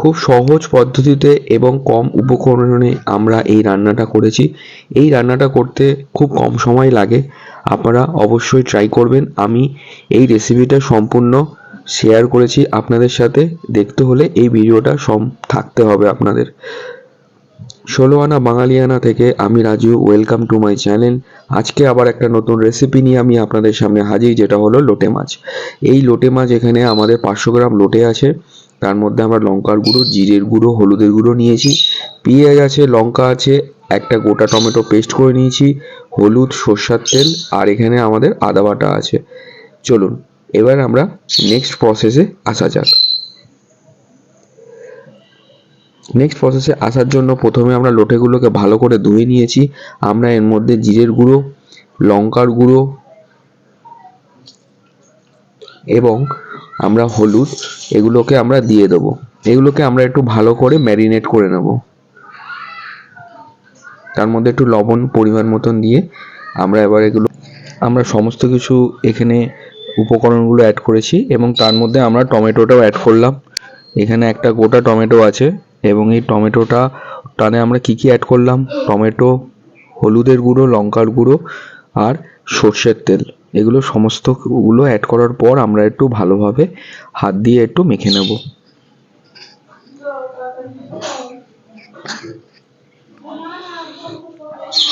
খুব সহজ পদ্ধতিতে এবং কম উপকরণে আমরা এই রান্নাটা করেছি। এই রান্নাটা করতে খুব কম সময় লাগে। আপনারা অবশ্যই ট্রাই করবেন। আমি এই রেসিপিটা সম্পূর্ণ শেয়ার করেছি আপনাদের সাথে। দেখতে হলে এই ভিডিওটা থাকতে হবে আপনাদের। ১৬ আনা বাঙালিয়ানা থেকে আমি Raju, welcome to my channel. আজকে আবার একটা নতুন রেসিপি নিয়ে আমি আপনাদের সামনে হাজির, যেটা হলো লোটে মাছ। এই লোটে মাছ এখানে আমাদের ৫০০ গ্রাম লোটে আছে। তার মধ্যে আমরা লঙ্কার গুঁড়ো, জিরের গুঁড়ো, হলুদের গুঁড়ো নিয়েছি, পেঁয়াজ আছে, লঙ্কা আছে, একটা গোটা টমেটো পেস্ট করে নিয়েছি, হলুদ, সর্ষের তেল, আর এখানে আমাদের আদা বাটা আছে। চলুন এবার আমরা নেক্সট প্রসেসে আসা যাক। নেক্সট প্রসেসে আসার জন্য প্রথমে আমরা লোটেগুলোকে ভালো করে ধুয়ে নিয়েছি। আমরা এর মধ্যে জিরের গুঁড়ো, লঙ্কার গুঁড়ো এবং আমরা হলুদ, এগুলোকে আমরা দিয়ে দেবো। এগুলোকে আমরা একটু ভালো করে ম্যারিনেট করে নেব। তার মধ্যে একটু লবণ পরিমাণ মতন দিয়ে আমরা আমরা সমস্ত কিছু এখানে উপকরণগুলো অ্যাড করেছি এবং তার মধ্যে আমরা টমেটোটাও অ্যাড করলাম। এখানে একটা গোটা টমেটো আছে এবং এই টমেটোটা টানে আমরা কি অ্যাড করলাম, টমেটো, হলুদের গুঁড়ো, লঙ্কার গুঁড়ো আর সর্ষের তেল, এগুলো সমস্তগুলো অ্যাড করার পর আমরা একটু ভালোভাবে হাত দিয়ে একটু মেখে নেব।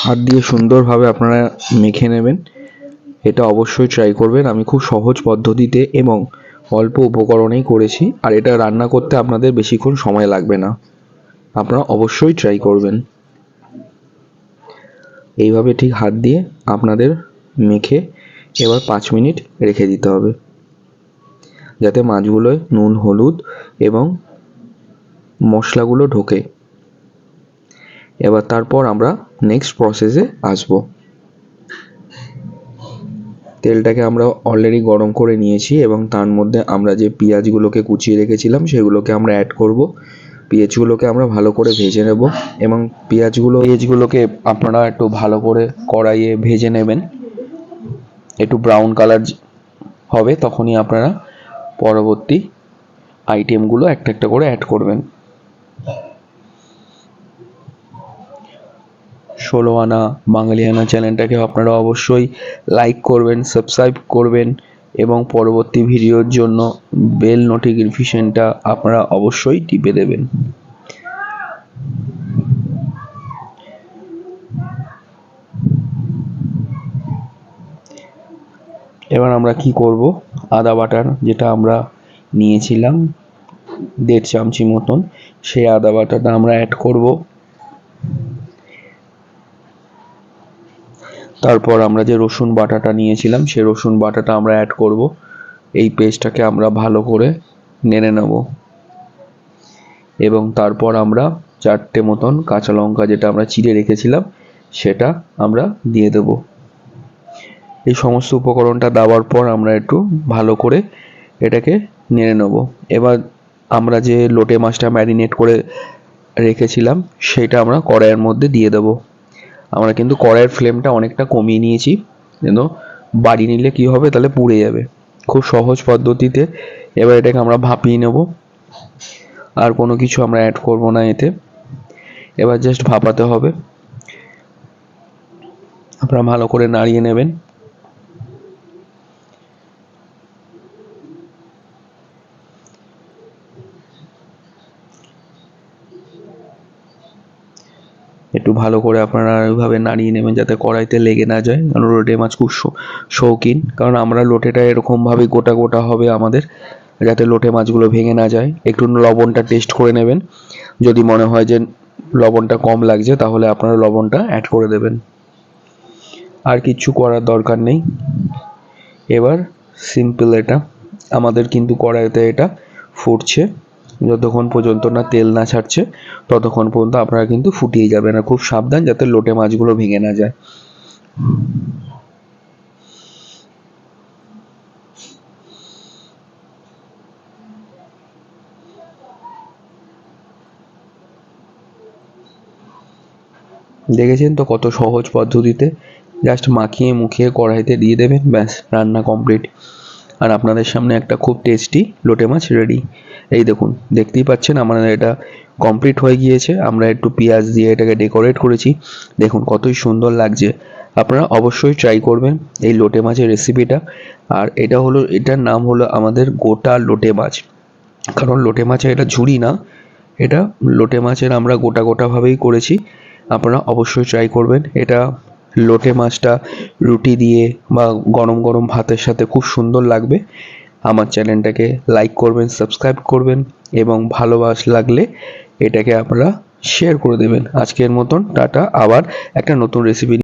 হাত দিয়ে সুন্দরভাবে আপনারা মেখে নেবেন। এটা অবশ্যই ট্রাই করবেন। আমি খুব সহজ পদ্ধতিতে এবং অল্প উপকরণেই করেছি, আর এটা রান্না করতে আপনাদের বেশিক্ষণ সময় লাগবে না। আপনারা অবশ্যই ট্রাই করবেন। এইভাবে ঠিক হাত দিয়ে আপনাদের মেখে এবার ৫ মিনিট রেখে দিতে হবে, যাতে মাছগুলোয় নুন, হলুদ এবং মশলাগুলো ঢোকে। এবার তারপর আমরা নেক্সট প্রসেসে আসব। তেলটাকে আমরা অলরেডি গরম করে নিয়েছি এবং তার মধ্যে আমরা যে পেঁয়াজগুলোকে কুচিয়ে রেখেছিলাম সেগুলোকে আমরা অ্যাড করব। পেঁয়াজগুলোকে আমরা ভালো করে ভেজে নেব এবং পেঁয়াজগুলোকে আপনারা একটু ভালো করে কড়াইয়ে ভেজে নেবেন। একটু ব্রাউন কালার হবে, তখনই আপনারা পরবর্তী আইটেমগুলো একটা একটা করে অ্যাড করবেন। ১৬ আনা বাঙালিয়ানা চ্যানেলটাকে আপনারা অবশ্যই লাইক করবেন, সাবস্ক্রাইব করবেন এবং পরবর্তী ভিডিওর জন্য বেল নোটিফিকেশনটা আপনারা অবশ্যই টিপে দেবেন। এবার আমরা কি করব, আদা বাটার যেটা আমরা নিয়েছিলাম ১.৫ চামচি মতন, সেই আদা বাটাটা আমরা অ্যাড করব। তারপর আমরা যে রসুন বাটাটা নিয়েছিলাম সেই রসুন বাটাটা আমরা অ্যাড করব। এই পেস্টটাকে আমরা ভালো করে নেড়ে নেব এবং তারপর আমরা ৪টে মতন কাঁচা লঙ্কা যেটা আমরা চিড়ে রেখেছিলাম সেটা আমরা দিয়ে দেব। এই সমস্ত উপকরণটা দেওয়ার পর আমরা একটু ভালো করে এটাকে নেড়ে নেব। এবার আমরা যে লোটে মাছটা ম্যারিনেট করে রেখেছিলাম সেটা আমরা কড়াইয়ের মধ্যে দিয়ে দেব। আমরা কিন্তু কড়াইয়ের ফ্লেমটা অনেকটা কমিয়ে নিয়েছি, যেন বাড়িয়ে নিলে কি হবে, তাহলে পুড়ে যাবে। খুব সহজ পদ্ধতিতে এবার এটাকে আমরা ভাপিয়ে নেব। আর কোনো কিছু আমরা অ্যাড করব না এতে, এবার জাস্ট ভাপাতে হবে। আপনারা ভালো করে নাড়িয়ে নেবেন। একটু ভালো করে আপনারা এইভাবে নাড়িয়ে নেবেন যাতে কড়াইতে লেগে না যায়, কারণ লোটে মাছ খুব শৌখিন, কারণ আমরা লোটেটা এরকমভাবে গোটা গোটা হবে আমাদের, যাতে লোটে মাছগুলো ভেঙে না যায়। একটু লবণটা টেস্ট করে নেবেন, যদি মনে হয় যে লবণটা কম লাগছে তাহলে আপনারা লবণটা অ্যাড করে দেবেন। আর কিচ্ছু করার দরকার নেই। এবার সিম্পল, এটা আমাদের কিন্তু কড়াইতে এটা ফুটছে, যতক্ষণ পর্যন্ত না তেল না ছাড়ছে ততক্ষণ পর্যন্ত আপনারা কিন্তু ফুটিয়ে যাবেন। আর খুব সাবধান যাতে লোটে মাছগুলো ভেঙে না যায়। দেখেছেন তো কত সহজ পদ্ধতিতে, জাস্ট মাখিয়ে মুখিয়ে কড়াইতে দিয়ে দেবেন, ব্যাস রান্না কমপ্লিট। আর আপনাদের সামনে একটা খুব টেস্টি লোটে মাছ রেডি। এই দেখুন, দেখতেই পাচ্ছেন আমাদের এটা কমপ্লিট হয়ে গিয়েছে। আমরা একটু পেঁয়াজ দিয়ে এটাকে ডেকোরেট করেছি। দেখুন কতই সুন্দর লাগছে। আপনারা অবশ্যই ট্রাই করবেন এই লোটে মাছের রেসিপিটা। আর এটার নাম হলো আমাদের গোটা লোটে মাছ, কারণ লোটে মাছের এটা ঝুরি না, এটা লোটে মাছের আমরা গোটা গোটাভাবেই করেছি। আপনারা অবশ্যই ট্রাই করবেন। এটা লোটে মাছটা রুটি দিয়ে বা গরম গরম ভাতের সাথে খুব সুন্দর লাগবে। আমার চ্যানেলটাকে লাইক করবেন, সাবস্ক্রাইব করবেন এবং লাগলে এটাকে আপনারা শেয়ার করে দেবেন। আজকের মতন টাটা, আবার একটা নতুন রেসিপি